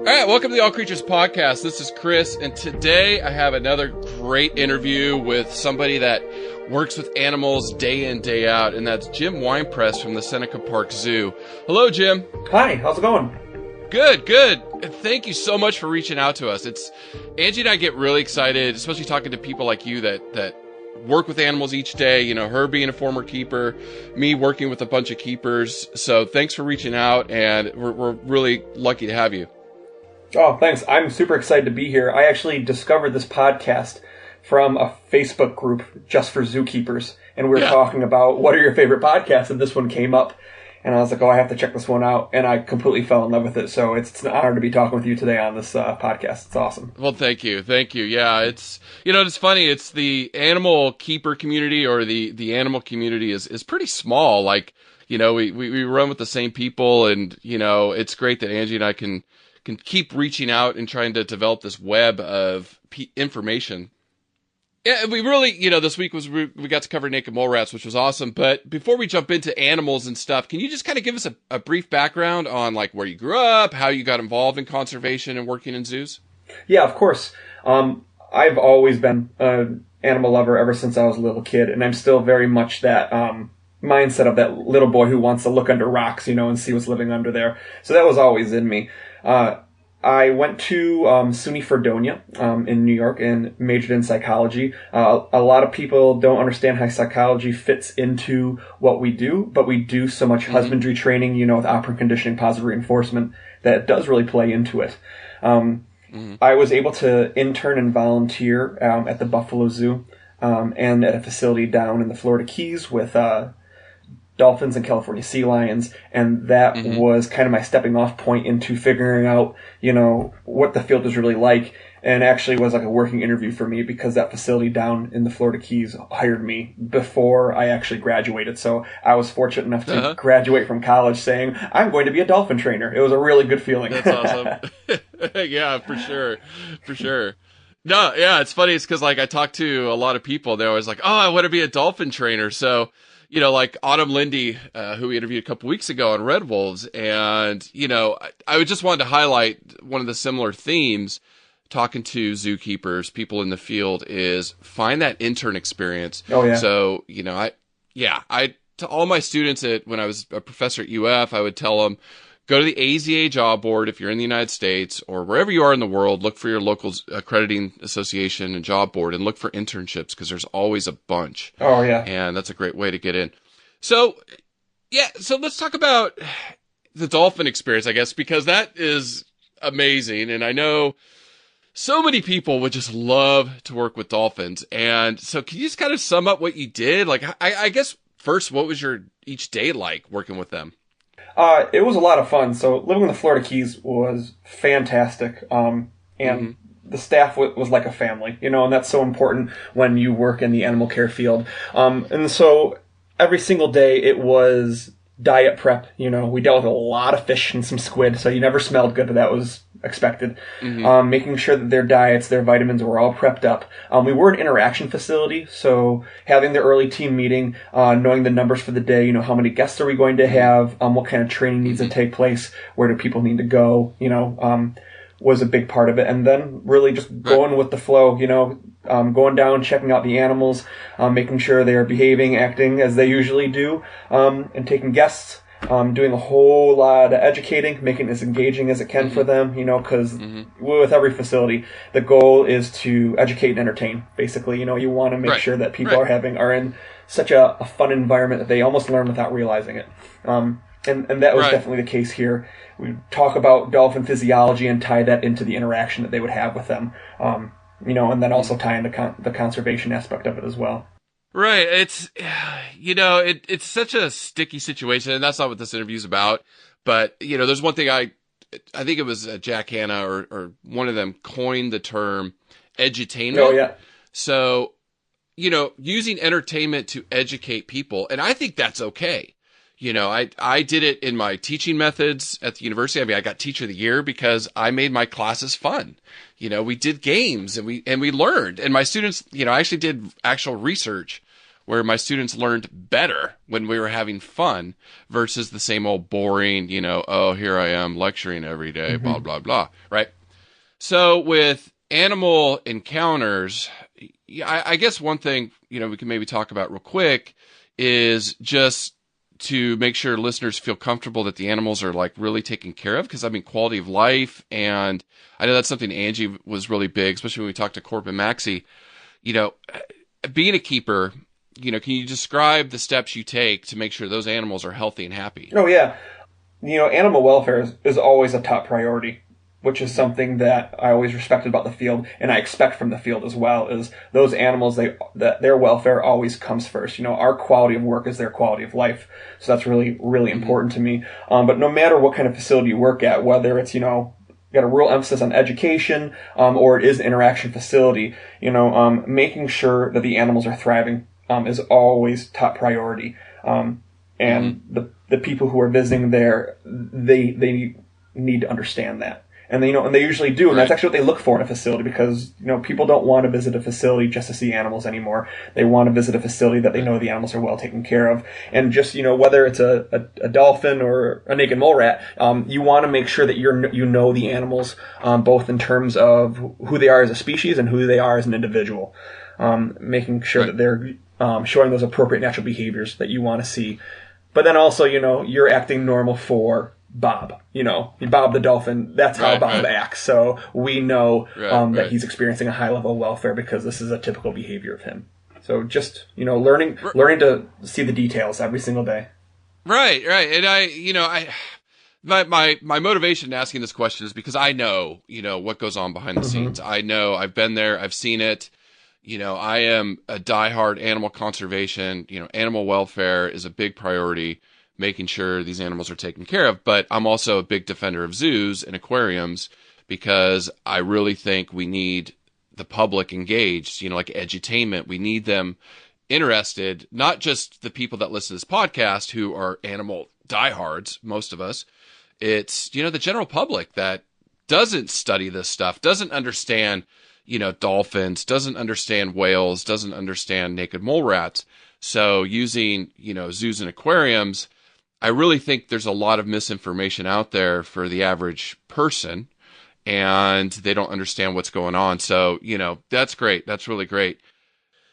All right, welcome to the All Creatures Podcast. This is Chris, and today I have another great interview with somebody that works with animals day in, day out, and that's Jim Weinpress from the Seneca Park Zoo. Hello, Jim. Hi, how's it going? Good, good. And thank you so much for reaching out to us. Angie and I get really excited, especially talking to people like you that work with animals each day, you know, her being a former keeper, me working with a bunch of keepers. So thanks for reaching out, and we're really lucky to have you. Oh, thanks. I'm super excited to be here. I actually discovered this podcast from a Facebook group just for zookeepers, and we were talking about what are your favorite podcasts, and this one came up, and I was like, oh, I have to check this one out, and I completely fell in love with it. So it's an honor to be talking with you today on this podcast. It's awesome. Well, thank you. Yeah, it's funny. It's the animal keeper community, or the animal community is pretty small. Like, you know, we run with the same people, and you know, it's great that Angie and I can keep reaching out and trying to develop this web of information. Yeah, we really, you know, this week we got to cover naked mole rats, which was awesome. But before we jump into animals and stuff, can you just kind of give us a brief background on like where you grew up, how you got involved in conservation and working in zoos? Yeah, of course. I've always been an animal lover ever since I was a little kid, and I'm still very much that mindset of that little boy who wants to look under rocks, you know, and see what's living under there. So that was always in me. I went to SUNY Fredonia in New York and majored in psychology. A lot of people don't understand how psychology fits into what we do, but we do so much husbandry training, you know, with operant conditioning, positive reinforcement, that it does really play into it. I was able to intern and volunteer at the Buffalo Zoo and at a facility down in the Florida Keys with dolphins and California sea lions, and that was kind of my stepping off point into figuring out, you know, what the field was really like, and actually was like a working interview for me because that facility down in the Florida Keys hired me before I actually graduated. So I was fortunate enough to graduate from college saying, I'm going to be a dolphin trainer. It was a really good feeling. That's awesome. Yeah, for sure. No, yeah, it's funny. It's because like I talk to a lot of people, they're always like, oh, I want to be a dolphin trainer. So, you know, like Autumn Lindy, who we interviewed a couple weeks ago on Red Wolves. And, you know, I just wanted to highlight one of the similar themes talking to zookeepers, people in the field, is find that intern experience. Oh, yeah. So, you know, I to all my students when I was a professor at UF, I would tell them, go to the AZA job board if you're in the United States or wherever you are in the world. Look for your local accrediting association and job board and look for internships because there's always a bunch. Oh, yeah. And that's a great way to get in. So, yeah, so let's talk about the dolphin experience, I guess, because that is amazing. And I know so many people would just love to work with dolphins. And so can you just kind of sum up what you did? Like, I guess first, what was your each day like working with them? It was a lot of fun. So living in the Florida Keys was fantastic. And the staff was like a family, you know, and that's so important when you work in the animal care field. And so every single day it was diet prep. You know, we dealt with a lot of fish and some squid, so you never smelled good, but that was expected. Making sure that their diets, their vitamins were all prepped up. We were an interaction facility, so having the early team meeting, knowing the numbers for the day, you know, how many guests are we going to have, what kind of training needs to take place, where do people need to go, you know, was a big part of it. And then really just going with the flow, you know, going down, checking out the animals, making sure they are behaving, acting as they usually do, and taking guests. Doing a whole lot of educating, making it as engaging as it can for them, you know, because with every facility, the goal is to educate and entertain, basically. You know, you want to make sure that people are in such a fun environment that they almost learn without realizing it. And that was definitely the case here. We talk about dolphin physiology and tie that into the interaction that they would have with them, you know, and then also tie into the conservation aspect of it as well. Right. It's, you know, it's such a sticky situation, and that's not what this interview is about. But, you know, there's one thing I think it was Jack Hanna or one of them coined the term edutainment. Oh, yeah. So, you know, using entertainment to educate people. And I think that's okay. You know, I did it in my teaching methods at the university. I mean, I got teacher of the year because I made my classes fun. You know, we did games and we learned, and my students, you know, I actually did actual research where my students learned better when we were having fun versus the same old boring, oh, here I am lecturing every day, blah, blah, blah, right? So with animal encounters, I guess one thing, we can maybe talk about real quick is just to make sure listeners feel comfortable that the animals are like really taken care of. Because I mean, quality of life. And I know that's something Angie was really big, especially when we talked to Corp and Maxie, being a keeper, can you describe the steps you take to make sure those animals are healthy and happy? Oh, yeah. Animal welfare is always a top priority, which is something that I always respected about the field, and I expect from the field as well, is those animals, that their welfare always comes first. Our quality of work is their quality of life. So that's really, really important to me. But no matter what kind of facility you work at, whether it's, got a real emphasis on education, or it is an interaction facility, making sure that the animals are thriving, is always top priority. And the people who are visiting there, they need to understand that. And they usually do, and that's actually what they look for in a facility, because people don't want to visit a facility just to see animals anymore. They want to visit a facility that they know the animals are well taken care of, and just whether it's a dolphin or a naked mole rat, you want to make sure that you know the animals, both in terms of who they are as a species and who they are as an individual, making sure that they're showing those appropriate natural behaviors that you want to see, but then also you're acting normal for Bob, Bob the dolphin, that's how Bob acts. So we know that he's experiencing a high level of welfare because this is a typical behavior of him. So just, learning to see the details every single day. Right. And my motivation in asking this question is because I know, what goes on behind the scenes. I know, I've been there, I've seen it. I am a diehard animal conservation, animal welfare is a big priority, making sure these animals are taken care of. But I'm also a big defender of zoos and aquariums because I really think we need the public engaged, like edutainment. We need them interested, not just the people that listen to this podcast who are animal diehards, most of us. It's, the general public that doesn't study this stuff, doesn't understand, dolphins, doesn't understand whales, doesn't understand naked mole rats. So using, zoos and aquariums, I really think there's a lot of misinformation out there for the average person, and they don't understand what's going on. So, that's great. That's really great.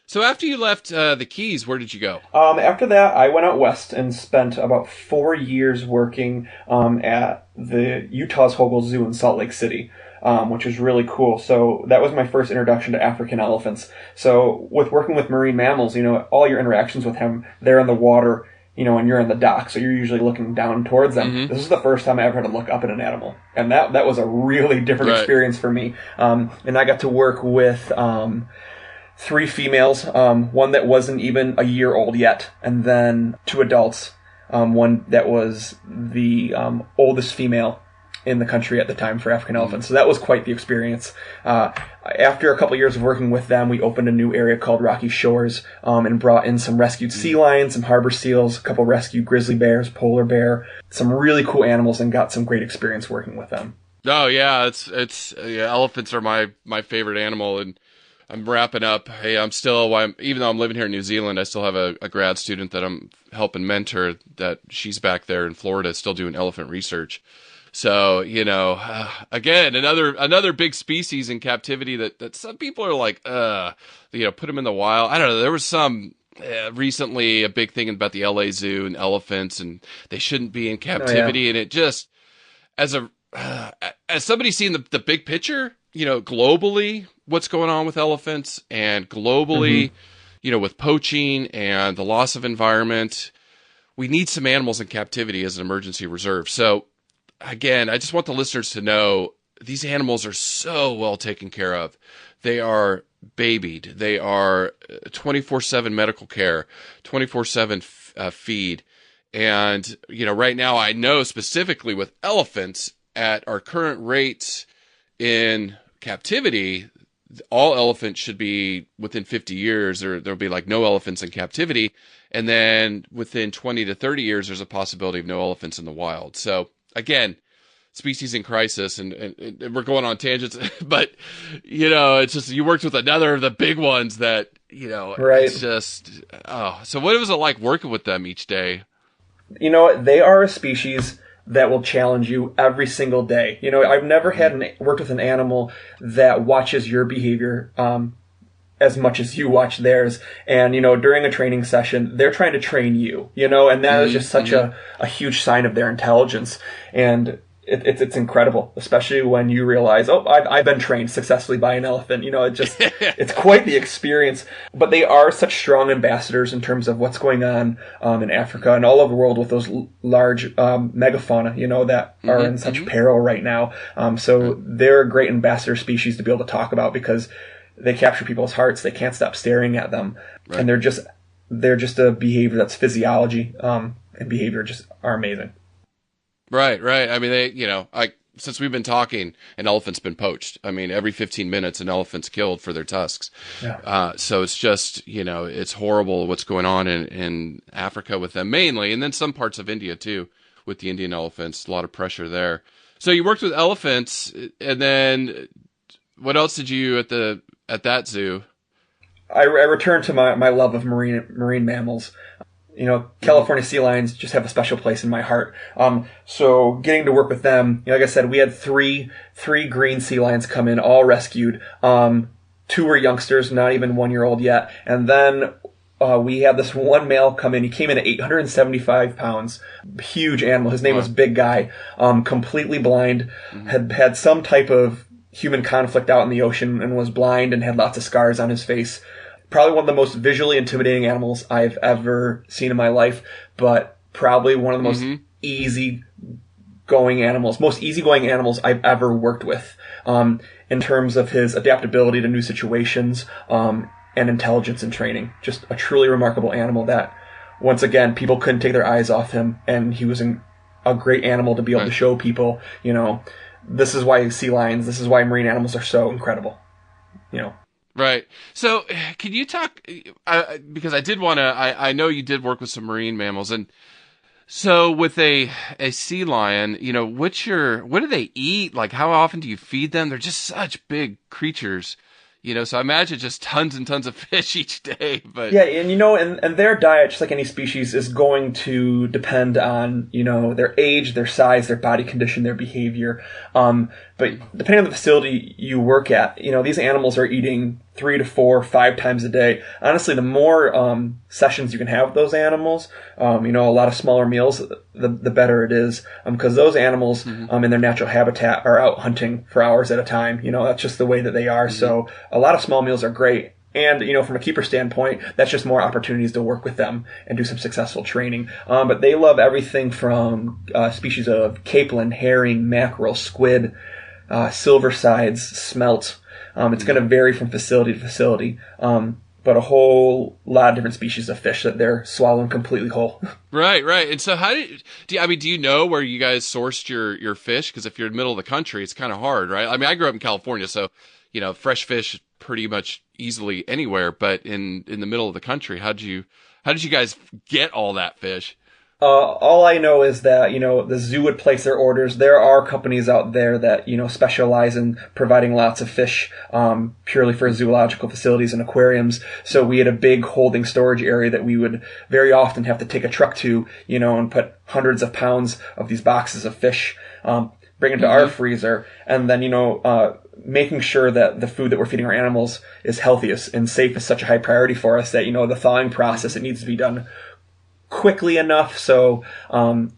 So after you left the Keys, where did you go? After that, I went out west and spent about 4 years working at the Utah's Hogle Zoo in Salt Lake City, which was really cool. So that was my first introduction to African elephants. So with working with marine mammals, all your interactions with them, they're in the water, and you're in the dock, so you're usually looking down towards them. This is the first time I ever had to look up at an animal, and that was a really different experience for me. And I got to work with 3 females, one that wasn't even a year old yet, and then 2 adults, one that was the oldest female in the country at the time for African elephants. So that was quite the experience. After a couple years of working with them, we opened a new area called Rocky Shores, and brought in some rescued sea lions, some harbor seals, a couple rescued grizzly bears, polar bear, some really cool animals, and got some great experience working with them. Oh yeah, elephants are my favorite animal, and I'm wrapping up. Hey, even though I'm living here in New Zealand, I still have a grad student that I'm helping mentor, that she's back there in Florida still doing elephant research. So, again, another big species in captivity that some people are like, put them in the wild. I don't know. There was some recently a big thing about the LA Zoo and elephants, and they shouldn't be in captivity. Oh, yeah. And it just, as somebody seeing the big picture, globally, what's going on with elephants, and globally, with poaching and the loss of environment, we need some animals in captivity as an emergency reserve. So, again, I just want the listeners to know these animals are so well taken care of. They are babied. They are 24/7 medical care, 24/7 feed. And, right now I know specifically with elephants at our current rates in captivity, all elephants should be within 50 years, or there'll be like no elephants in captivity. And then within 20 to 30 years, there's a possibility of no elephants in the wild. So, again, species in crisis, and we're going on tangents, but, it's just, you worked with another of the big ones that, Right. it's just, oh, so what was it like working with them each day? They are a species that will challenge you every single day. I've never worked with an animal that watches your behavior as much as you watch theirs. And during a training session, they're trying to train you. And that is just such a huge sign of their intelligence. And it's incredible, especially when you realize, oh, I've been trained successfully by an elephant. It's quite the experience. But they are such strong ambassadors in terms of what's going on in Africa and all over the world with those large megafauna, that are in such peril right now. So they're a great ambassador species to be able to talk about because they capture people's hearts. They can't stop staring at them, and they're just a behavior that's physiology, and behavior just are amazing. Right. I mean, since we've been talking, an elephant's been poached. I mean, every 15 minutes, an elephant's killed for their tusks. Yeah. So it's just, it's horrible what's going on in Africa with them mainly, and then some parts of India too, with the Indian elephants. A lot of pressure there. So you worked with elephants, and then what else did you at that zoo? I returned to my love of marine mammals. California sea lions just have a special place in my heart. So getting to work with them, like I said, we had three green sea lions come in, all rescued. Two were youngsters, not even 1 year old yet. And then we had this one male come in. He came in at 875 pounds, huge animal. His name was Big Guy, completely blind, had some type of human conflict out in the ocean and was blind and had lots of scars on his face. Probably one of the most visually intimidating animals I've ever seen in my life, but probably one of the most easygoing animals I've ever worked with, in terms of his adaptability to new situations, and intelligence and training. Just a truly remarkable animal that, once again, people couldn't take their eyes off him, and he was a great animal to be able to show people, this is why sea lions, this is why marine animals are so incredible, Right. So, can you talk? Because I did want to. I know you did work with some marine mammals, and so with a sea lion, what do they eat? Like, how often do you feed them? They're just such big creatures, So I imagine just tons and tons of fish each day. But yeah, and their diet, just like any species, is going to depend on their age, their size, their body condition, their behavior. But depending on the facility you work at, these animals are eating 3 to 4, 5 times a day. Honestly, the more sessions you can have with those animals, a lot of smaller meals, the better it is. Because those animals in their natural habitat are out hunting for hours at a time. That's just the way that they are. So a lot of small meals are great. And, from a keeper standpoint, that's just more opportunities to work with them and do some successful training. But they love everything from species of capelin, herring, mackerel, squid, silver sides, smelt. It's going to vary from facility to facility. But a whole lot of different species of fish that they're swallowing completely whole. Right. And so do you know where you guys sourced your fish? Because if you're in the middle of the country, it's kind of hard, right? I mean, I grew up in California, so, fresh fish pretty much easily anywhere, but in the middle of the country, how did you guys get all that fish? All I know is that, the zoo would place their orders. There are companies out there that, specialize in providing lots of fish, purely for zoological facilities and aquariums. So we had a big holding storage area that we would very often have to take a truck to, and put hundreds of pounds of these boxes of fish, bring it to our freezer, and then, making sure that the food that we're feeding our animals is healthy and safe is such a high priority for us that, the thawing process, it needs to be done quickly enough so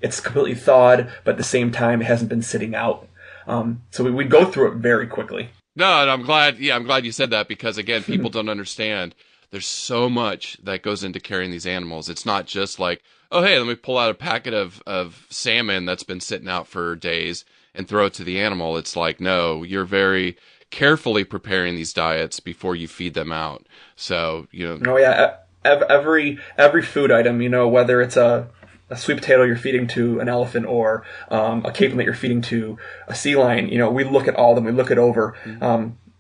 it's completely thawed, but at the same time it hasn't been sitting out. So we'd go through it very quickly. No, and I'm glad you said that because, again, people don't understand. There's so much that goes into carrying these animals. It's not just like, oh, hey, let me pull out a packet of salmon that's been sitting out for days and throw it to the animal. It's like, no, you're very carefully preparing these diets before you feed them out. So, Oh, yeah. Every food item, whether it's a sweet potato you're feeding to an elephant or a capelin that you're feeding to a sea lion, we look at all of them, we look it over.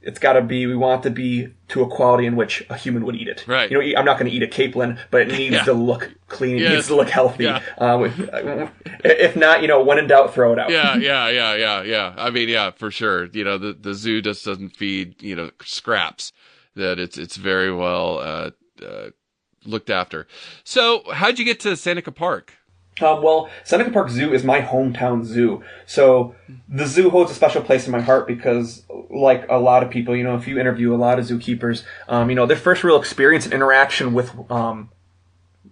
It's got to be, we want it to be to a quality in which a human would eat it. Right. I'm not going to eat a capelin, but it needs to look clean. It needs to look healthy. Yeah. If not, when in doubt, throw it out. Yeah. I mean, yeah, for sure. The zoo just doesn't feed, scraps. that it's very well looked after. So, how'd you get to Seneca Park? Well, Seneca Park Zoo is my hometown zoo. So the zoo holds a special place in my heart because, like a lot of people, if you interview a lot of zookeepers, their first real experience and interaction with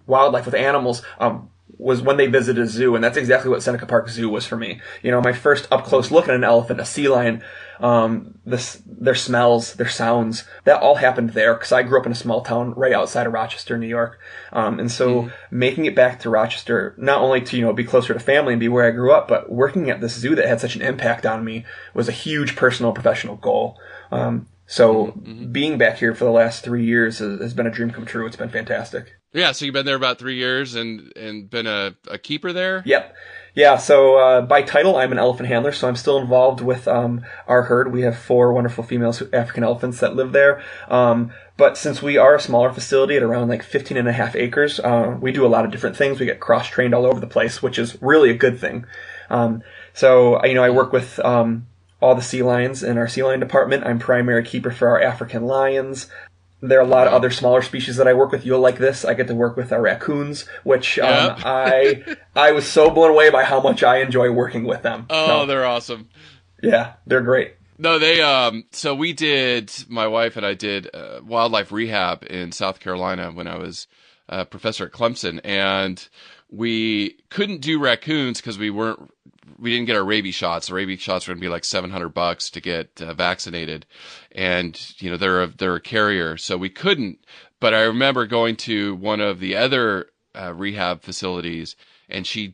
wildlife, with animals, was when they visited a zoo, and that's exactly what Seneca Park Zoo was for me. My first up close look at an elephant, a sea lion, their smells, their sounds, that all happened there because I grew up in a small town right outside of Rochester, New York. And so making it back to Rochester, not only to, be closer to family and be where I grew up, but working at this zoo that had such an impact on me was a huge personal, professional goal. So being back here for the last 3 years has been a dream come true. It's been fantastic. Yeah, so you've been there about 3 years and been a keeper there? Yep. Yeah, so by title, I'm an elephant handler, so I'm still involved with our herd. We have 4 wonderful female African elephants that live there. But since we are a smaller facility at around like 15 and a half acres, we do a lot of different things. We get cross-trained all over the place, which is really a good thing. So, I work with all the sea lions in our sea lion department. I'm primary keeper for our African lions. There are a lot of other smaller species that I work with. You'll like this. I get to work with our raccoons, which I was so blown away by how much I enjoy working with them. Oh, they're awesome. Yeah, they're great. No, so my wife and I did wildlife rehab in South Carolina when I was a professor at Clemson, and we couldn't do raccoons because we didn't get our rabies shots. The rabies shots were going to be like $700 to get vaccinated. And, they're a carrier, so we couldn't. But I remember going to one of the other rehab facilities, and she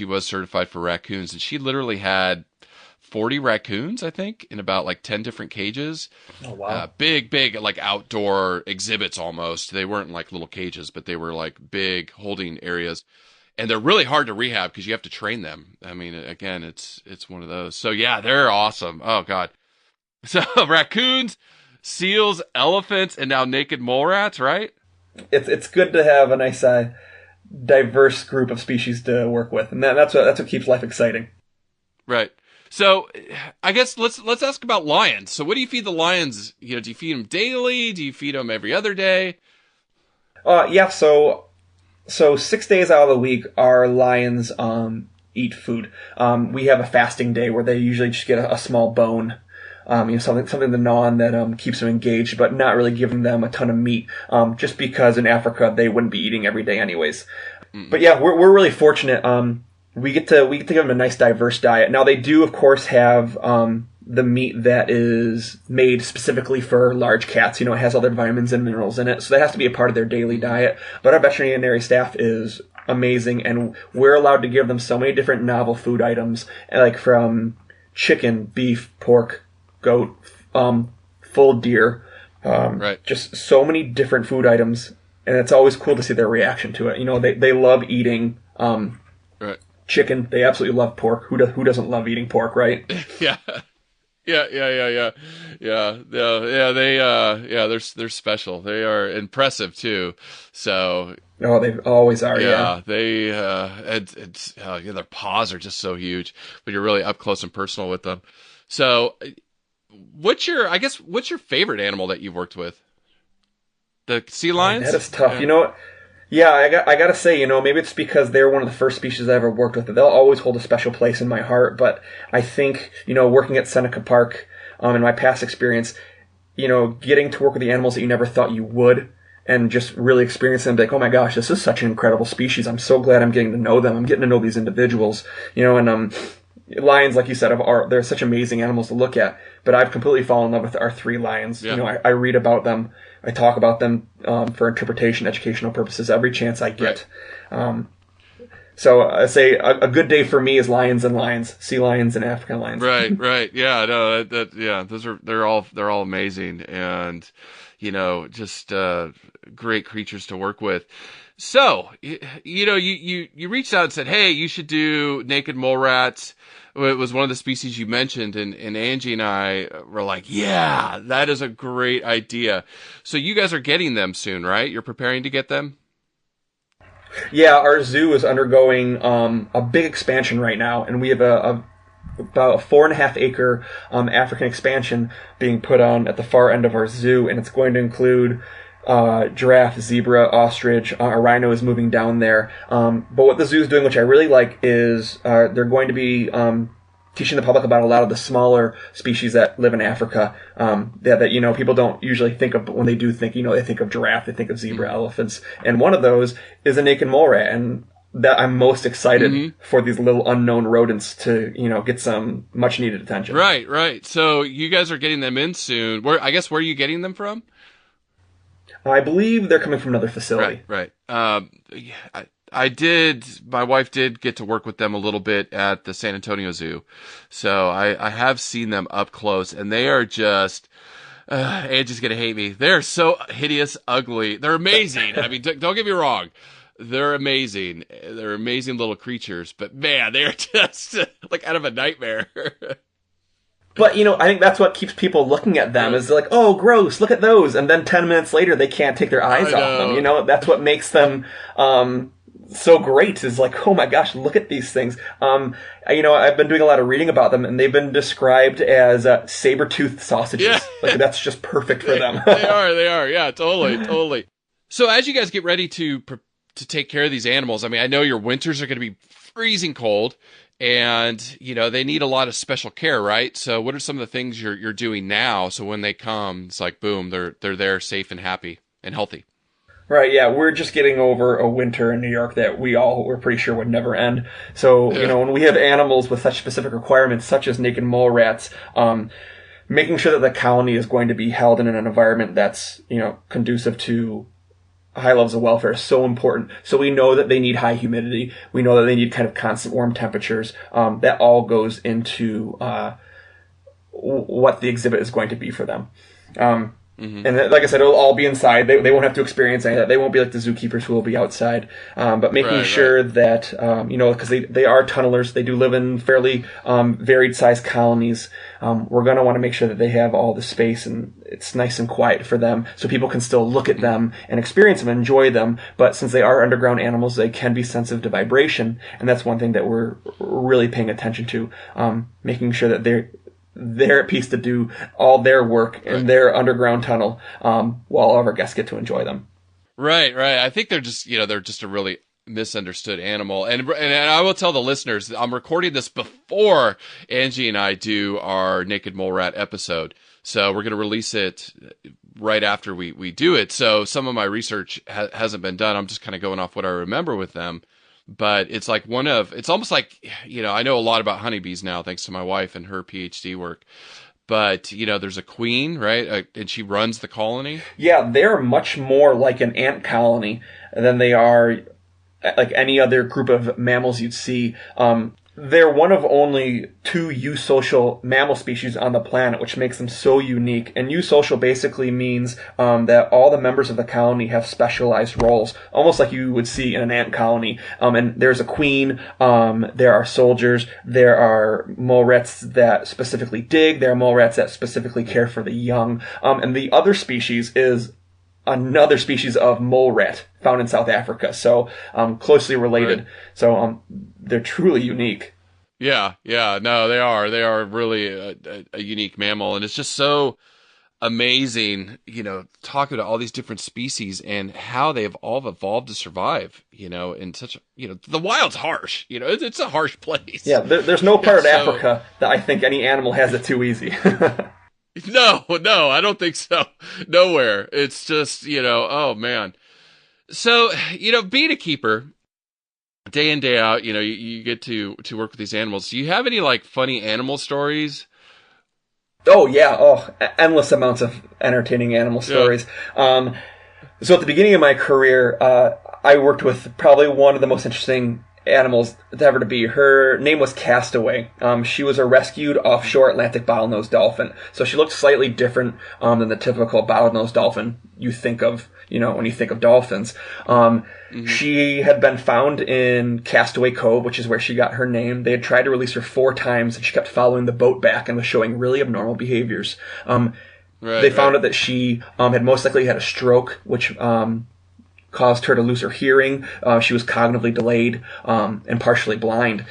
was certified for raccoons. And she literally had 40 raccoons, I think, in about like 10 different cages. Oh, wow. Big, like outdoor exhibits almost. They weren't like little cages, but they were like big holding areas. And they're really hard to rehab because you have to train them. I mean, again, it's one of those. So yeah, they're awesome. Oh God. So raccoons, seals, elephants, and now naked mole rats, right? It's good to have a nice diverse group of species to work with, and that's what keeps life exciting. Right. So I guess let's ask about lions. So what do you feed the lions? Do you feed them daily? Do you feed them every other day? Yeah. So 6 days out of the week, our lions eat food. We have a fasting day where they usually just get a small bone, something to gnaw on that keeps them engaged, but not really giving them a ton of meat, just because in Africa they wouldn't be eating every day anyways. But yeah, we're really fortunate. We get to give them a nice diverse diet. Now they do, of course, have the meat that is made specifically for large cats. It has other vitamins and minerals in it, so that has to be a part of their daily diet. But our veterinary staff is amazing, and we're allowed to give them so many different novel food items, like from chicken, beef, pork, goat, full deer, Right. just so many different food items, and it's always cool to see their reaction to it. They love eating Right. chicken. They absolutely love pork. Who doesn't love eating pork, right? Yeah. Yeah. They're special. They are impressive too. So. Oh, they always are. Yeah. They, their paws are just so huge, but you're really up close and personal with them. So what's your favorite animal that you've worked with? The sea lions? That is tough. Yeah. Yeah, I gotta say, maybe it's because they're one of the first species I ever worked with, but they'll always hold a special place in my heart. But I think, working at Seneca Park, in my past experience, getting to work with the animals that you never thought you would, and just really experience them, like, oh my gosh, this is such an incredible species. I'm so glad I'm getting to know them. I'm getting to know these individuals, and lions, like you said, they're such amazing animals to look at. But I've completely fallen in love with our 3 lions. Yeah. I read about them. I talk about them for interpretation, educational purposes every chance I get. Right. So I say a good day for me is lions and lions, sea lions and African lions. Right. Yeah, no, they're all amazing, and just great creatures to work with. So you reached out and said, hey, you should do naked mole rats. It was one of the species you mentioned, and Angie and I were like, yeah, that is a great idea. So you guys are getting them soon, right? You're preparing to get them? Yeah, our zoo is undergoing a big expansion right now, and we have a about a 4.5 acre African expansion being put on at the far end of our zoo, and it's going to include giraffe, zebra, ostrich. A rhino is moving down there. But what the zoo is doing, which I really like, is they're going to be teaching the public about a lot of the smaller species that live in Africa that people don't usually think of, but when they do think, they think of giraffe, they think of zebra, elephants, and one of those is a naked mole rat, and that I'm most excited for these little unknown rodents to, get some much needed attention. Right, right. So you guys are getting them in soon. Where are you getting them from? I believe they're coming from another facility. Right. My wife did get to work with them a little bit at the San Antonio Zoo. So I have seen them up close, and they are just, Angie's going to hate me. They're so hideous, ugly. They're amazing. I mean, don't get me wrong. They're amazing. They're amazing little creatures, but man, they're just like out of a nightmare. But, I think that's what keeps people looking at them is like, oh, gross, look at those. And then 10 minutes later, they can't take their eyes off them. That's what makes them so great is like, oh my gosh, look at these things. I've been doing a lot of reading about them, and they've been described as saber-toothed sausages. Yeah. Like, that's just perfect for them. They are. Yeah, totally. So as you guys get ready to take care of these animals, I mean, I know your winters are going to be freezing cold. And, they need a lot of special care, right? So what are some of the things you're doing now? So when they come, it's like, boom, they're there safe and happy and healthy. Right, yeah. We're just getting over a winter in New York that we all were pretty sure would never end. So, when we have animals with such specific requirements, such as naked mole rats, making sure that the colony is going to be held in an environment that's, conducive to high levels of welfare is so important. So we know that they need high humidity. We know that they need kind of constant warm temperatures. That all goes into what the exhibit is going to be for them. And like I said, it'll all be inside. They won't have to experience any of that. They won't be like the zookeepers who will be outside. But making sure that, because they are tunnelers, they do live in fairly varied sized colonies. We're going to want to make sure that they have all the space and it's nice and quiet for them so people can still look at them and experience them and enjoy them. But since they are underground animals, they can be sensitive to vibration. And that's one thing that we're really paying attention to, making sure that they're at peace to do all their work in their underground tunnel, while all of our guests get to enjoy them. Right. I think they're just a really misunderstood animal. And I will tell the listeners, I'm recording this before Angie and I do our Naked Mole Rat episode. So we're going to release it right after we do it. So some of my research hasn't been done. I'm just kind of going off what I remember with them. But it's like it's almost like, I know a lot about honeybees now, thanks to my wife and her PhD work. But, there's a queen, right? And she runs the colony. Yeah, they're much more like an ant colony than they are like any other group of mammals you'd see. They're one of only 2 eusocial mammal species on the planet, which makes them so unique. And eusocial basically means that all the members of the colony have specialized roles, almost like you would see in an ant colony. And there's a queen, there are soldiers, there are mole rats that specifically dig, there are mole rats that specifically care for the young. And the other species is another species of mole rat found in South Africa. So, closely related. Right. So, they're truly unique. Yeah. No, they are. They are really a unique mammal. And it's just so amazing, talking about all these different species and how they've all evolved to survive, in such, the wild's harsh, it's a harsh place. Yeah. There's no part of Africa that I think any animal has it too easy. No, I don't think so. Nowhere. It's just, oh man. So, being a keeper, day in, day out, you get to work with these animals. Do you have any like funny animal stories? Oh yeah. Endless amounts of entertaining animal stories. Yeah. So at the beginning of my career, I worked with probably one of the most interesting animals ever to be. Her name was Castaway. She was a rescued offshore Atlantic bottlenose dolphin. So she looked slightly different than the typical bottlenose dolphin you think of, when you think of dolphins. She had been found in Castaway Cove, which is where she got her name. They had tried to release her 4 times, and she kept following the boat back and was showing really abnormal behaviors. They found out that she had most likely had a stroke, which caused her to lose her hearing. She was cognitively delayed and partially blind.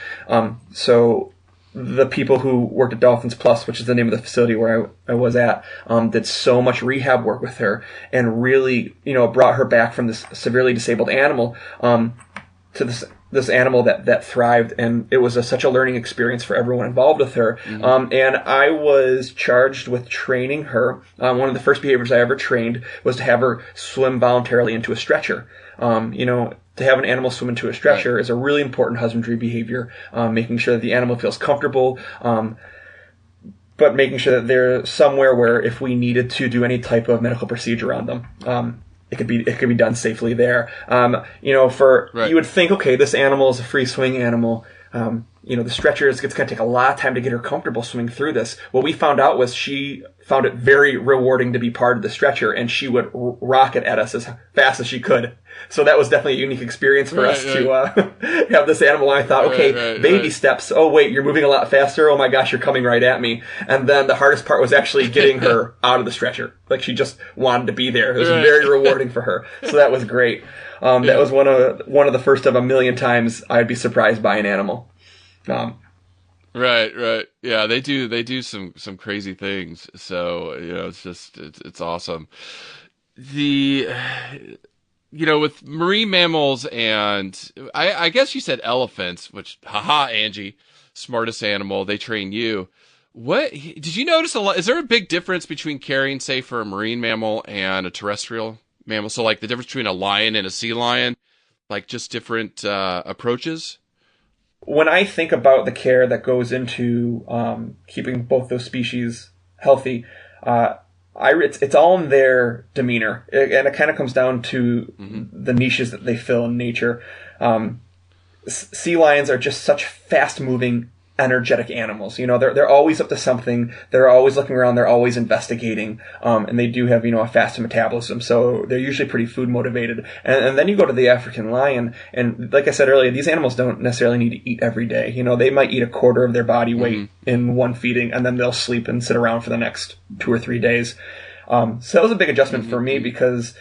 So the people who worked at Dolphins Plus, which is the name of the facility where I was at, did so much rehab work with her and really, brought her back from this severely disabled animal to this animal that thrived, and it was such a learning experience for everyone involved with her. And I was charged with training her. One of the first behaviors I ever trained was to have her swim voluntarily into a stretcher. To have an animal swim into a stretcher is a really important husbandry behavior, making sure that the animal feels comfortable, but making sure that they're somewhere where if we needed to do any type of medical procedure on them, it could be done safely there. You would think, okay, this animal is a free swing animal. The stretcher it's going to take a lot of time to get her comfortable swimming through this. What we found out was she found it very rewarding to be part of the stretcher, and she would rocket at us as fast as she could. So that was definitely a unique experience for us to have this animal. And I thought, baby steps. Oh, wait, you're moving a lot faster. Oh, my gosh, you're coming right at me. And then the hardest part was actually getting her out of the stretcher. Like, she just wanted to be there. It was very rewarding for her. So that was great. That was one of the first of a million times I'd be surprised by an animal. Right. Yeah, they do some crazy things. So, it's awesome. With marine mammals and I guess you said elephants, which, haha, Angie, smartest animal, they train you. What did you notice is there a big difference between caring, say, for a marine mammal and a terrestrial mammal? So like the difference between a lion and a sea lion, like just different approaches? When I think about the care that goes into keeping both those species healthy, it's all in their demeanor, and it kind of comes down to the niches that they fill in nature. Sea lions are just such fast-moving, energetic animals. They're always up to something. They're always looking around. They're always investigating, and they do have a fast metabolism, so they're usually pretty food motivated. And then you go to the African lion, and like I said earlier, these animals don't necessarily need to eat every day. They might eat a quarter of their body weight in one feeding, and then they'll sleep and sit around for the next 2 or 3 days. So that was a big adjustment for me because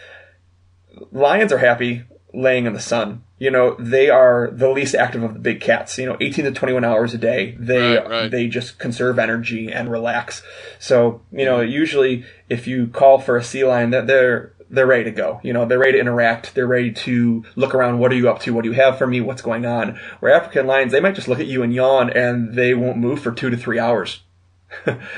lions are happy laying in the sun. They are the least active of the big cats. 18 to 21 hours a day. They just conserve energy and relax. So, usually if you call for a sea lion, they're ready to go. They're ready to interact. They're ready to look around. What are you up to? What do you have for me? What's going on? Where African lions, they might just look at you and yawn, and they won't move for 2 to 3 hours.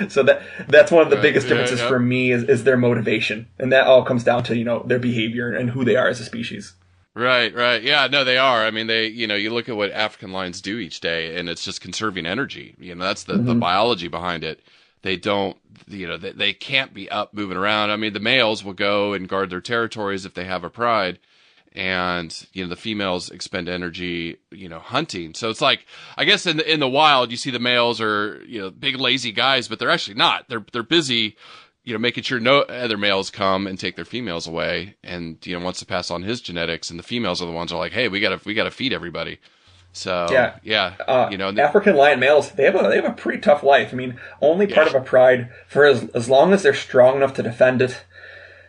So that's one of the biggest differences for me is their motivation. And that all comes down to, their behavior and who they are as a species. Right. Yeah, no, they are. I mean, you look at what African lions do each day, and it's just conserving energy. That's the biology behind it. They don't, they can't be up moving around. I mean, the males will go and guard their territories if they have a pride, and, the females expend energy, hunting. So it's like, I guess in the wild, you see the males are, big lazy guys, but they're actually not. They're busy, making sure no other males come and take their females away, and wants to pass on his genetics, and the females are the ones who are like, hey, we gotta feed everybody. So African lion males, they have a pretty tough life. I mean, only part of a pride for as long as they're strong enough to defend it.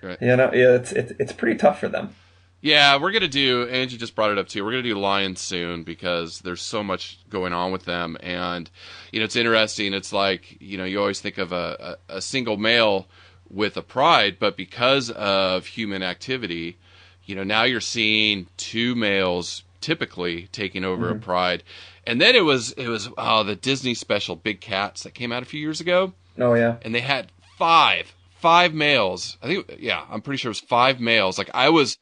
Right. It's pretty tough for them. Yeah, we're going to do, Angie just brought it up too, we're going to do lions soon because there's so much going on with them. And, it's interesting. It's like, you always think of a single male with a pride, but because of human activity, now you're seeing 2 males typically taking over a pride. And then it was the Disney special Big Cats that came out a few years ago. Oh, yeah. And they had 5 males. I'm pretty sure it was 5 males. Like, I was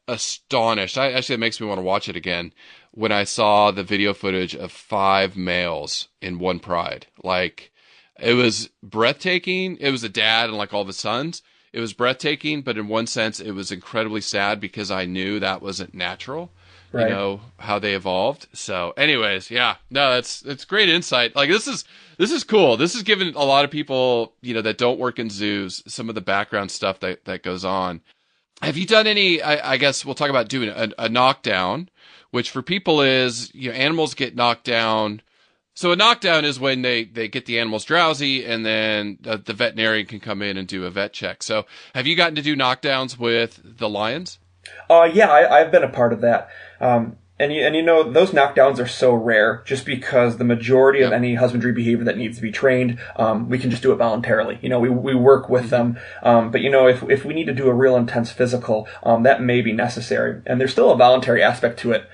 astonished. It makes me want to watch it again when I saw the video footage of 5 males in one pride. Like, it was breathtaking. It was a dad and like all the sons. It was breathtaking, but in one sense, it was incredibly sad because I knew that wasn't natural. Right. How they evolved. So, anyways, it's great insight. Like, this is cool. This is giving a lot of people, that don't work in zoos some of the background stuff that goes on. Have you done any, I guess we'll talk about doing a knockdown, which for people is, animals get knocked down. So a knockdown is when they get the animals drowsy, and then the veterinarian can come in and do a vet check. So have you gotten to do knockdowns with the lions? Yeah, I've been a part of that. And And you know, those knockdowns are so rare just because the majority of any husbandry behavior that needs to be trained, we can just do it voluntarily. You know, we work with them. But you know, if we need to do a real intense physical, that may be necessary. And there's still a voluntary aspect to it,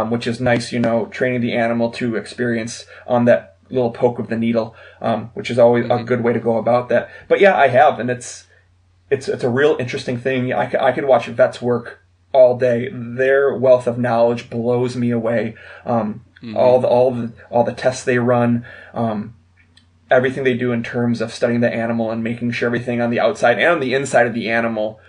which is nice, you know, training the animal to experience, that little poke of the needle, which is always a good way to go about that. But yeah, I have, and it's a real interesting thing. I could watch vets work all day. Their wealth of knowledge blows me away. All the tests they run, everything they do in terms of studying the animal and making sure everything on the outside and on the inside of the animal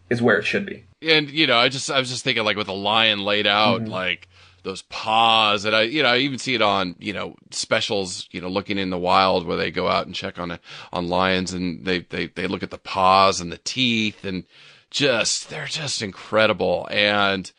is where it should be. And you know, I was just thinking, like with a lion laid out, like those paws, and I even see it on, you know, specials, you know, Looking in the Wild, where they go out and check on lions, and they look at the paws and the teeth, and they're just incredible. And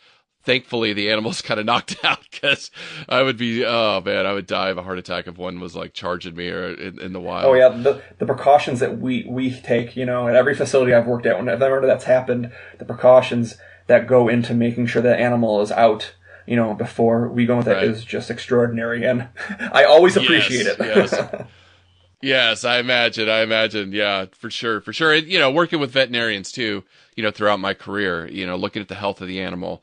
thankfully the animal's kind of knocked out, because I would die of a heart attack if one was like charging me or in the wild. Oh yeah, the precautions that we take, you know, at every facility I've worked at, whenever that's happened, the precautions that go into making sure that animal is out, you know, before we go with it is just extraordinary, and I always appreciate it. Yes. Yes, I imagine. Yeah, for sure. And, you know, working with veterinarians too, you know, throughout my career, you know, looking at the health of the animal,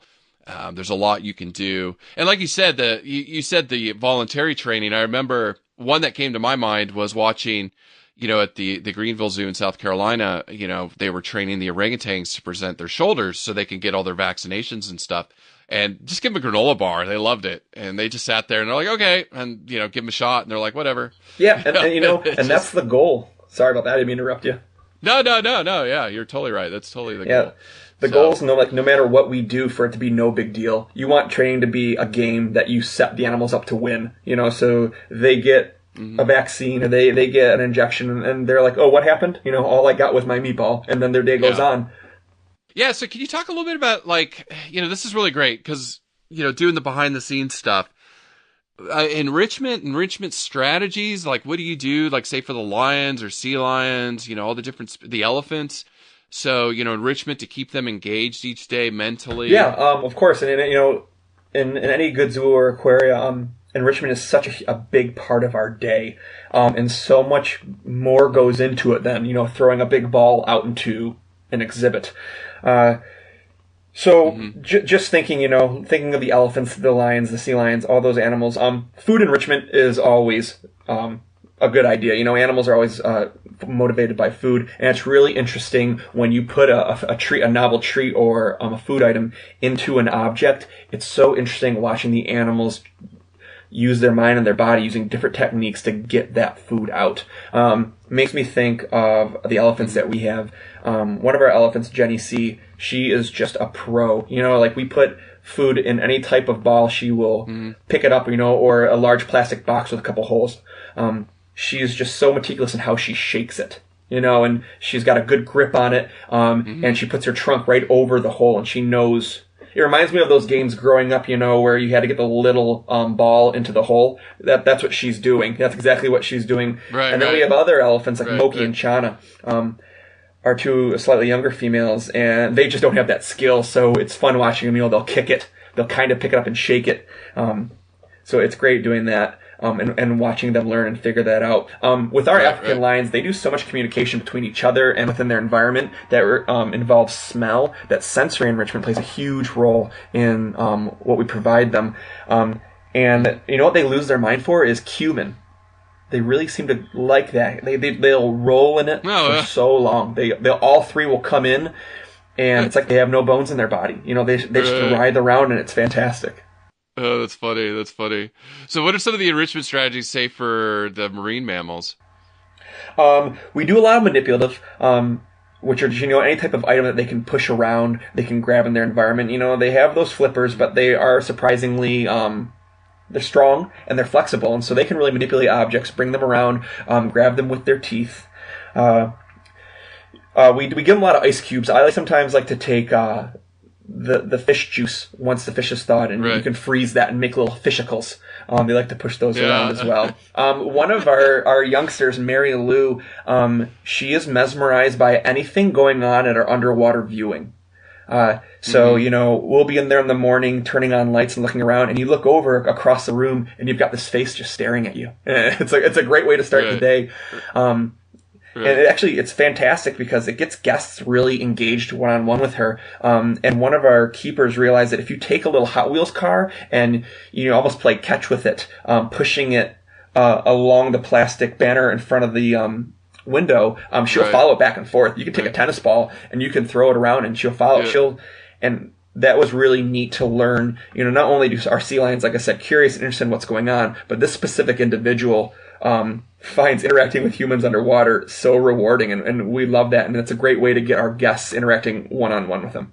there's a lot you can do. And like you said, you said the voluntary training. I remember one that came to my mind was watching, you know, at the Greenville Zoo in South Carolina, you know, they were training the orangutans to present their shoulders so they can get all their vaccinations and stuff. And just give them a granola bar. They loved it. And they just sat there and they're like, okay. And, you know, give them a shot. And they're like, whatever. Yeah. And you know, and that's the goal. Sorry about that. I didn't mean to interrupt you. No. Yeah, you're totally right. That's totally the goal. The goal is no matter what we do, for it to be no big deal. You want training to be a game that you set the animals up to win. You know, so they get a vaccine or they get an injection and they're like, oh, what happened? You know, all I got was my meatball. And then their day goes on. Yeah, so can you talk a little bit about, like, you know, this is really great because, you know, doing the behind the scenes stuff, enrichment strategies, like what do you do, like say for the lions or sea lions, you know, all the different, the elephants. So, you know, enrichment to keep them engaged each day mentally. Yeah, of course. And, you know, in any good zoo or aquarium, enrichment is such a big part of our day. And so much more goes into it than, you know, throwing a big ball out into an exhibit. Just thinking of the elephants, the lions, the sea lions, all those animals, food enrichment is always, a good idea. You know, animals are always, motivated by food, and it's really interesting when you put a novel treat or, a food item into an object. It's so interesting watching the animals use their mind and their body using different techniques to get that food out. Makes me think of the elephants that we have. One of our elephants, Jenny C, she is just a pro. You know, like we put food in any type of ball, she will pick it up, you know, or a large plastic box with a couple holes. She is just so meticulous in how she shakes it, you know, and she's got a good grip on it. And she puts her trunk right over the hole, and she knows. It reminds me of those games growing up, you know, where you had to get the little ball into the hole. That's what she's doing. That's exactly what she's doing. Right, and then we have other elephants like Moki and Chana, are two slightly younger females, and they just don't have that skill. So it's fun watching them. You know, they'll kick it, they'll kind of pick it up and shake it. So it's great doing that. And watching them learn and figure that out. With our African lions, they do so much communication between each other and within their environment that involves smell, that sensory enrichment plays a huge role in what we provide them. And you know what they lose their mind for is cumin. They really seem to like that. They'll roll in it for so long. They'll all three will come in, and it's like they have no bones in their body. You know, they just writhe around, and it's fantastic. Oh, that's funny. So what are some of the enrichment strategies, say, for the marine mammals? We do a lot of manipulative, which are just, you know, any type of item that they can push around, they can grab in their environment. You know, they have those flippers, but they are surprisingly, they're strong and they're flexible, and so they can really manipulate objects, bring them around, grab them with their teeth. We give them a lot of ice cubes. I sometimes like to take, the fish juice once the fish is thawed, and you can freeze that and make little fishicles. They like to push those around as well. One of our youngsters, Mary Lou, she is mesmerized by anything going on at our underwater viewing. So, we'll be in there in the morning turning on lights and looking around, and you look over across the room and you've got this face just staring at you. It's a great way to start the day. And it's fantastic because it gets guests really engaged one-on-one with her. And one of our keepers realized that if you take a little Hot Wheels car and you almost play catch with it, pushing it along the plastic banner in front of the window, she'll follow it back and forth. You can take a tennis ball and you can throw it around and she'll follow. And that was really neat to learn. Not only do our sea lions, like I said, curious and interested in what's going on, but this specific individual finds interacting with humans underwater so rewarding, and we love that, and it's a great way to get our guests interacting one-on-one with them.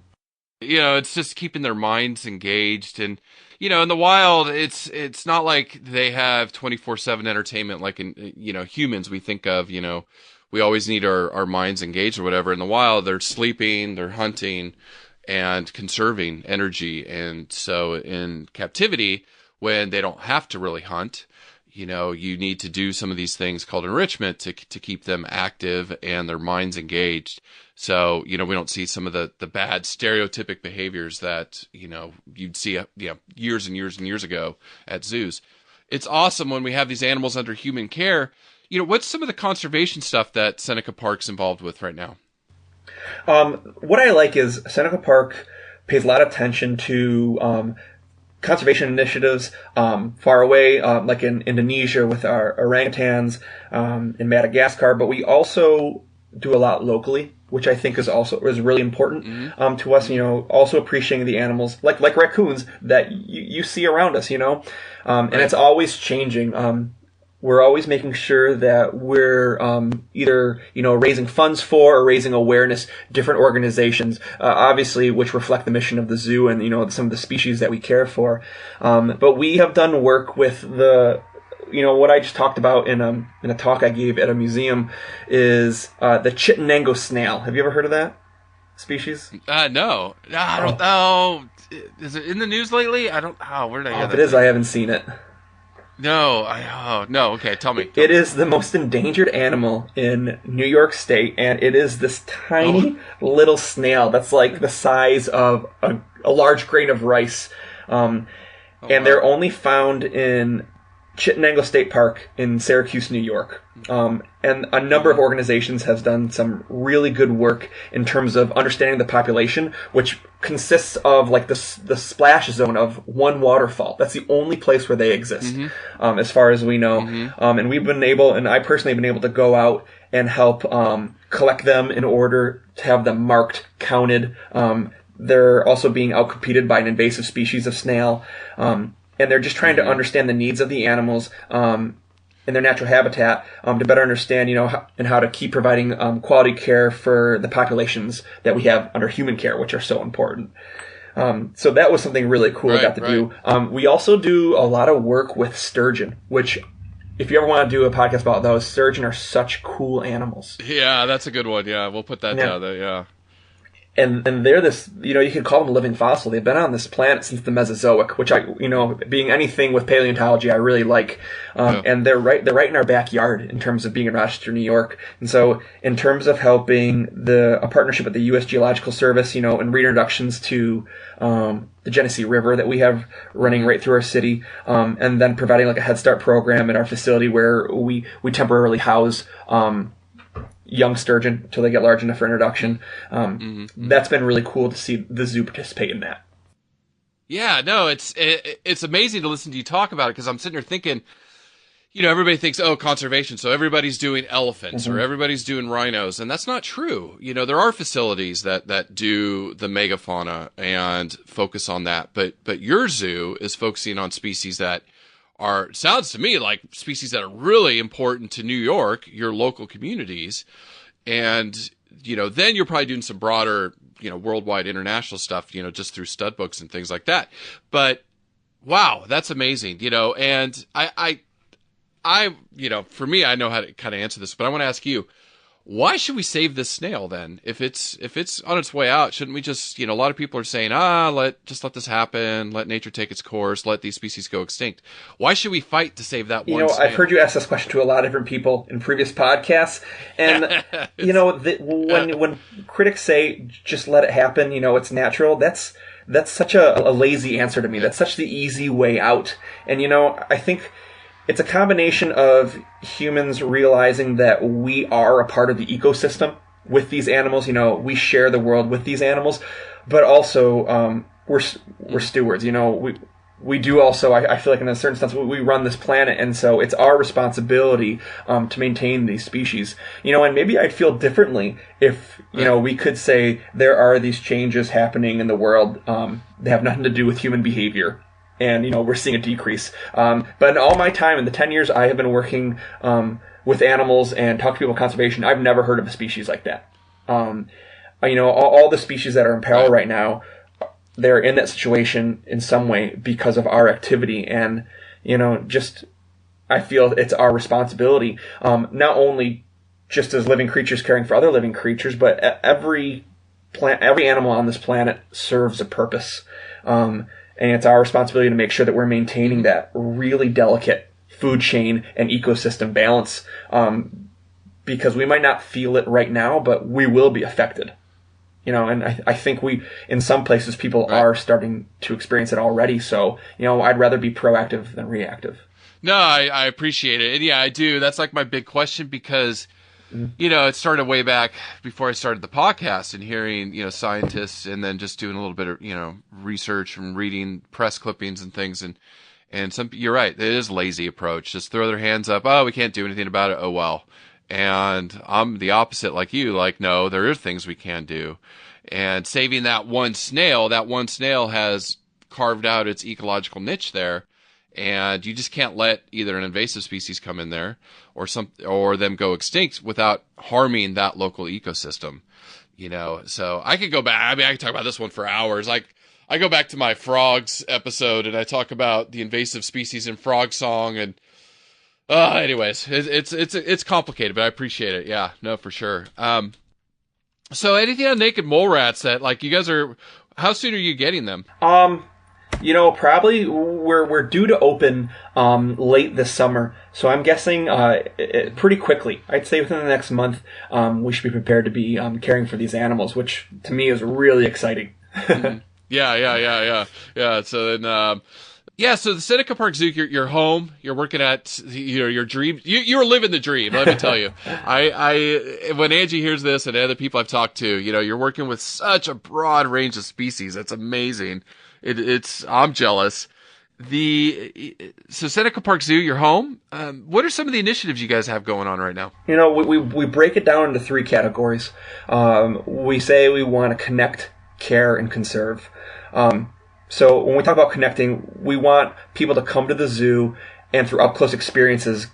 It's just keeping their minds engaged, and in the wild, it's not like they have 24/7 entertainment like in humans we think of. We always need our minds engaged or whatever. In the wild, they're sleeping, they're hunting, and conserving energy, and so in captivity, when they don't have to really hunt, you need to do some of these things called enrichment to keep them active and their minds engaged. So, we don't see some of the bad stereotypic behaviors that, you'd see, years and years and years ago at zoos. It's awesome when we have these animals under human care. What's some of the conservation stuff that Seneca Park's involved with right now? What I like is Seneca Park pays a lot of attention to, conservation initiatives far away, like in Indonesia with our orangutans, in Madagascar, but we also do a lot locally, which I think is really important to us. Also appreciating the animals like raccoons that you see around us. And it's always changing. We're always making sure that we're either raising funds for or raising awareness, different organizations, obviously, which reflect the mission of the zoo and some of the species that we care for. But we have done work with what I just talked about in a talk I gave at a museum is the Chittenden snail. Have you ever heard of that species? No, I don't know. Is it in the news lately? I don't. Where did I hear that? If it is, I haven't seen it. No, no. Okay, tell me. It is the most endangered animal in New York State, and it is this tiny little snail that's like the size of a large grain of rice. And they're only found in Chittenden State Park in Syracuse, New York. And a number of organizations have done some really good work in terms of understanding the population, which consists of like the splash zone of one waterfall. That's the only place where they exist, as far as we know. And we've been able, and I personally have been able to go out and help collect them in order to have them marked, counted. They're also being outcompeted by an invasive species of snail. And they're just trying to understand the needs of the animals in their natural habitat to better understand, and how to keep providing quality care for the populations that we have under human care, which are so important. So that was something really cool I got to do. We also do a lot of work with sturgeon, which, if you ever want to do a podcast about those, sturgeon are such cool animals. Yeah, that's a good one. Yeah, we'll put that down there. Yeah. And they're this, you could call them a living fossil. They've been on this planet since the Mesozoic, which being anything with paleontology, I really like. And they're right in our backyard in terms of being in Rochester, New York. And so in terms of helping a partnership with the U.S. Geological Service, and reintroductions to the Genesee River that we have running right through our city, and then providing like a Head Start program in our facility where we temporarily house young sturgeon until they get large enough for introduction. That's been really cool to see the zoo participate in that. Yeah, no, it's amazing to listen to you talk about it, because I'm sitting here thinking, everybody thinks, conservation, so everybody's doing elephants or everybody's doing rhinos, and that's not true. There are facilities that do the megafauna and focus on that, but your zoo is focusing on species that sounds to me like species that are really important to New York, your local communities. And, then you're probably doing some broader, worldwide international stuff, just through stud books and things like that. But wow, that's amazing, and I for me, I know how to kind of answer this, but I want to ask you, why should we save this snail then? If it's on its way out, shouldn't we just, a lot of people are saying, let this happen, let nature take its course, let these species go extinct. Why should we fight to save that one snail? I've heard you ask this question to a lot of different people in previous podcasts, and when critics say just let it happen, it's natural, that's such a lazy answer to me. That's such the easy way out. And I think it's a combination of humans realizing that we are a part of the ecosystem with these animals. We share the world with these animals, but also we're stewards. We do also, I feel like in a certain sense, we run this planet, and so it's our responsibility to maintain these species. And maybe I'd feel differently if, we could say there are these changes happening in the world that have nothing to do with human behavior. And, we're seeing a decrease. But in all my time, in the 10 years I have been working with animals and talking to people about conservation, I've never heard of a species like that. All the species that are in peril right now, they're in that situation in some way because of our activity. And, I feel it's our responsibility, not only just as living creatures caring for other living creatures, but every animal on this planet serves a purpose. And it's our responsibility to make sure that we're maintaining that really delicate food chain and ecosystem balance, because we might not feel it right now, but we will be affected. And I think in some places, people are starting to experience it already. So, I'd rather be proactive than reactive. No, I appreciate it. And yeah, I do. That's like my big question because, it started way back before I started the podcast and hearing, scientists and then just doing a little bit of, research and reading press clippings and things. And you're right. It is a lazy approach. Just throw their hands up. Oh, we can't do anything about it. Oh, well. And I'm the opposite like you. Like, no, there are things we can do. And saving that one snail has carved out its ecological niche there. And you just can't let either an invasive species come in there or them go extinct without harming that local ecosystem. So I could go back. I mean, I could talk about this one for hours. Like, I go back to my frogs episode and I talk about the invasive species in frog song and, anyways, it's complicated, but I appreciate it. Yeah, no, for sure. So anything on naked mole rats that like you guys how soon are you getting them? Probably we're due to open late this summer, so I'm guessing pretty quickly. I'd say within the next month, we should be prepared to be caring for these animals, which to me is really exciting. Yeah. So then. So the Seneca Park Zoo, you're home, you're working at your dream. You're living the dream, let me tell you. When Angie hears this and other people I've talked to, you're working with such a broad range of species. That's amazing. I'm jealous. So Seneca Park Zoo, you're home. What are some of the initiatives you guys have going on right now? We break it down into 3 categories. We say we want to connect, care, and conserve. So when we talk about connecting, we want people to come to the zoo and through up-close experiences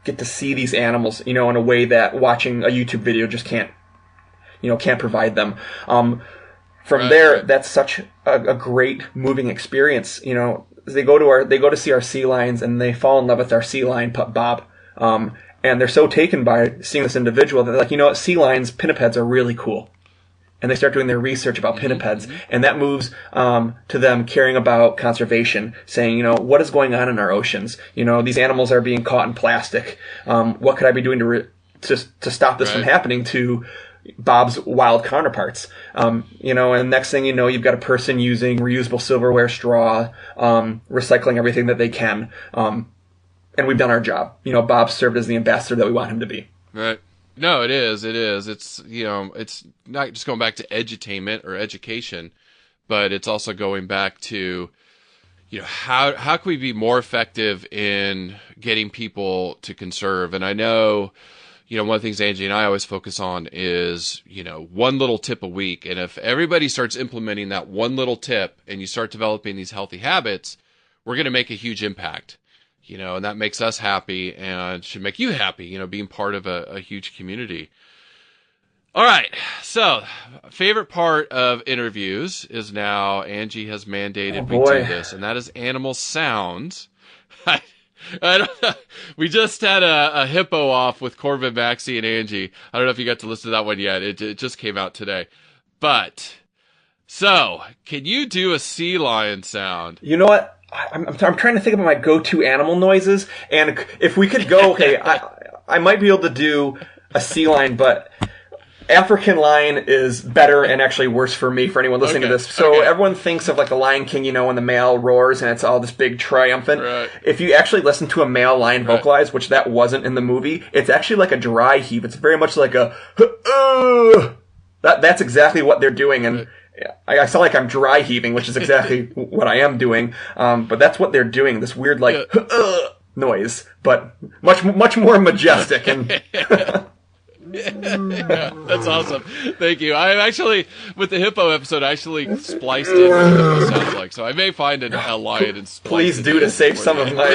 get to see these animals, in a way that watching a YouTube video just can't provide them. From there, that's such a great moving experience. They go to see our sea lions and they fall in love with our sea lion pup Bob. And they're so taken by seeing this individual that they're like, sea lions, pinnipeds are really cool. And they start doing their research about pinnipeds, and that moves to them caring about conservation, saying, what is going on in our oceans? These animals are being caught in plastic. What could I be doing to stop this from happening to Bob's wild counterparts? And next thing you know, you've got a person using reusable silverware, straw, recycling everything that they can. And we've done our job. Bob served as the ambassador that we want him to be. Right. No, it is. It's, it's not just going back to edutainment or education, but it's also going back to, how can we be more effective in getting people to conserve? And I know, one of the things Angie and I always focus on is, one little tip a week. And if everybody starts implementing that one little tip and you start developing these healthy habits, we're going to make a huge impact. And that makes us happy and should make you happy, being part of a huge community. All right. So favorite part of interviews is now Angie has mandated we do this, and that is animal sounds. I don't, we just had a hippo off with Corbin, Maxie, and Angie. I don't know if you got to listen to that one yet. It just came out today. But, so, can you do a sea lion sound? You know what? I'm trying to think of my go-to animal noises, and if we could go, okay, I might be able to do a sea lion, but African lion is better and actually worse for me, for anyone listening to this. So everyone thinks of like the Lion King, you know, when the male roars and it's all this big triumphant. Right. If you actually listen to a male lion vocalize, which that wasn't in the movie, it's actually like a dry heave. It's very much like a that's exactly what they're doing, and I sound like I'm dry heaving, which is exactly what I am doing. But that's what they're doing. This weird like noise, but much more majestic and. Yeah, that's awesome. Thank you. I actually, with the hippo episode, I actually spliced in what the hippo sounds like. So I may find a lion and splice Please it do in to save some of my.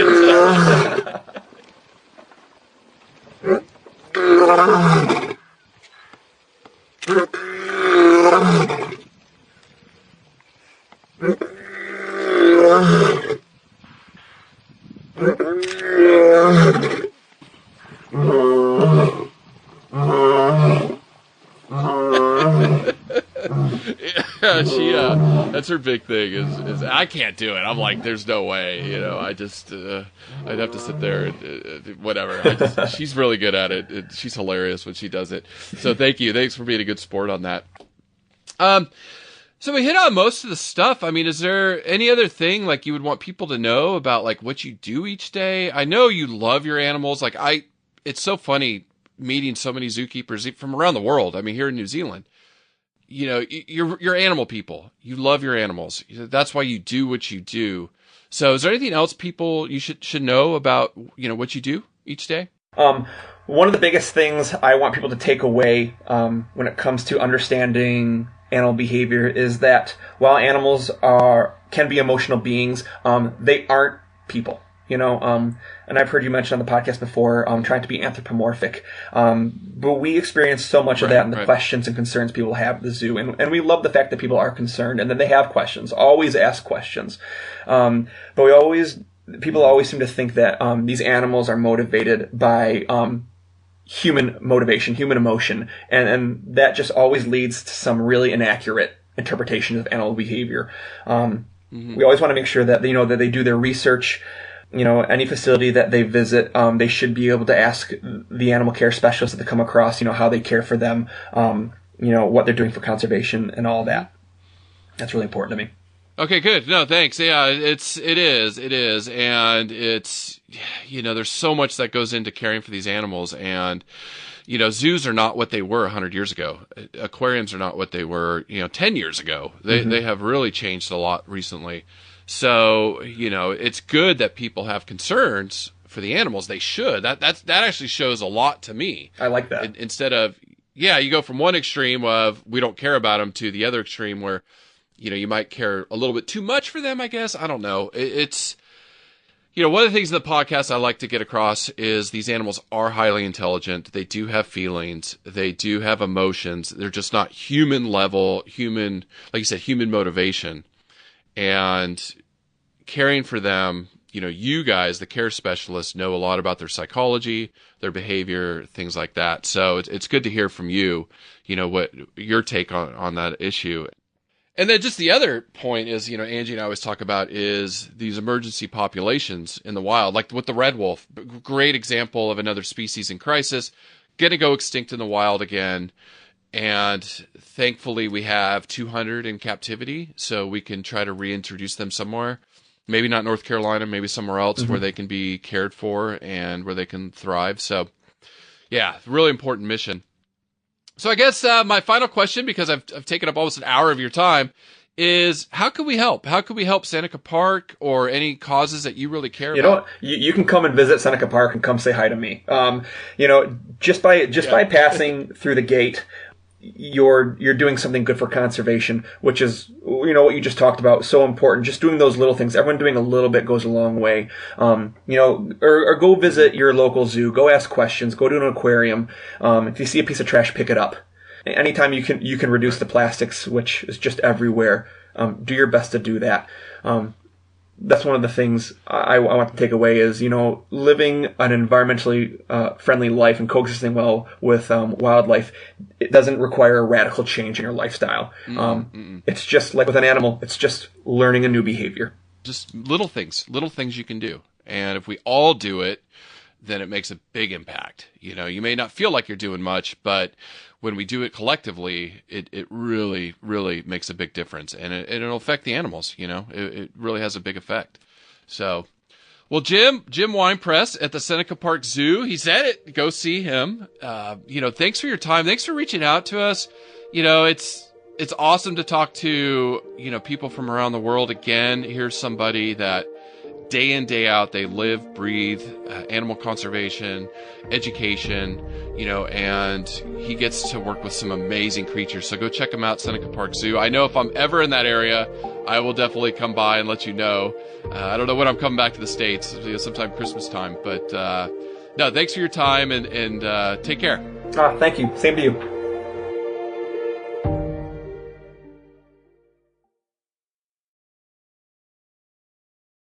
Yeah, that's her big thing is I can't do it. I'm like, there's no way, you know, I'd have to sit there and whatever. She's really good at it. She's hilarious when she does it. So thank you. Thanks for being a good sport on that. So we hit on most of the stuff. I mean, is there any other thing like you would want people to know about like what you do each day? I know you love your animals. Like it's so funny meeting so many zookeepers from around the world. I mean, here in New Zealand, you know, you're animal people. You love your animals. That's why you do what you do. So is there anything else people you should know about, you know, what you do each day? One of the biggest things I want people to take away when it comes to understanding animal behavior is that while animals can be emotional beings, they aren't people. You know, and I've heard you mention on the podcast before, trying to be anthropomorphic. But we experience so much of that in the questions and concerns people have at the zoo. And we love the fact that people are concerned and then they have questions. Always ask questions. But people always seem to think that these animals are motivated by human motivation, human emotion. And that just always leads to some really inaccurate interpretation of animal behavior. We always want to make sure that that they do their research. You know, any facility that they visit, they should be able to ask the animal care specialists that they come across, you know, how they care for them, you know, what they're doing for conservation and all that. That's really important to me. Okay, good. No, thanks. Yeah, it is. And it's, you know, there's so much that goes into caring for these animals. And, you know, zoos are not what they were 100 years ago. Aquariums are not what they were, 10 years ago. They have really changed a lot recently. So, you know, it's good that people have concerns for the animals. They should. That actually shows a lot to me. I like that. Instead of, you go from one extreme of we don't care about them to the other extreme where, you know, you might care a little bit too much for them, I guess. I don't know. It's, you know, one of the things in the podcast I like to get across is these animals are highly intelligent. They do have feelings. They do have emotions. They're just not human level, like you said, human motivation. And caring for them, you know, you guys, the care specialists, know a lot about their psychology, their behavior, things like that. So it's good to hear from you, you know, what your take on that issue. And then just the other point is, you know, Angie and I always talk about is these emergency populations in the wild, like with the red wolf. Great example of another species in crisis, going to go extinct in the wild again. And thankfully we have 200 in captivity, so we can try to reintroduce them somewhere. Maybe not North Carolina, maybe somewhere else where they can be cared for and where they can thrive. So, yeah, really important mission. So I guess my final question, because I've taken up almost an hour of your time, is how can we help? How can we help Seneca Park or any causes that you really care about? You can come and visit Seneca Park and come say hi to me. You know, just by passing through the gate, you're doing something good for conservation, which is, you know, what you just talked about, so important. Just doing those little things. Everyone doing a little bit goes a long way. You know, or go visit your local zoo. Go ask questions. Go to an aquarium. If you see a piece of trash, pick it up. Anytime you can reduce the plastics, which is just everywhere. Do your best to do that. that's one of the things I want to take away is, living an environmentally friendly life and coexisting well with wildlife. It doesn't require a radical change in your lifestyle. It's just like with an animal. It's just learning a new behavior. Just little things you can do. And if we all do it, then it makes a big impact. You may not feel like you're doing much, but when we do it collectively, it really, really makes a big difference, and it'll affect the animals. It really has a big effect. So, well, Jim Weinpress at the Seneca Park Zoo, he said it. Go see him. Thanks for your time. Thanks for reaching out to us. It's awesome to talk to people from around the world again. Here's somebody that day in, day out, they live, breathe, animal conservation, education, and he gets to work with some amazing creatures. So go check him out, Seneca Park Zoo. I know if I'm ever in that area, I will definitely come by and let you know. I don't know when I'm coming back to the States, sometime Christmas time. But no, thanks for your time, and take care. Thank you. Same to you.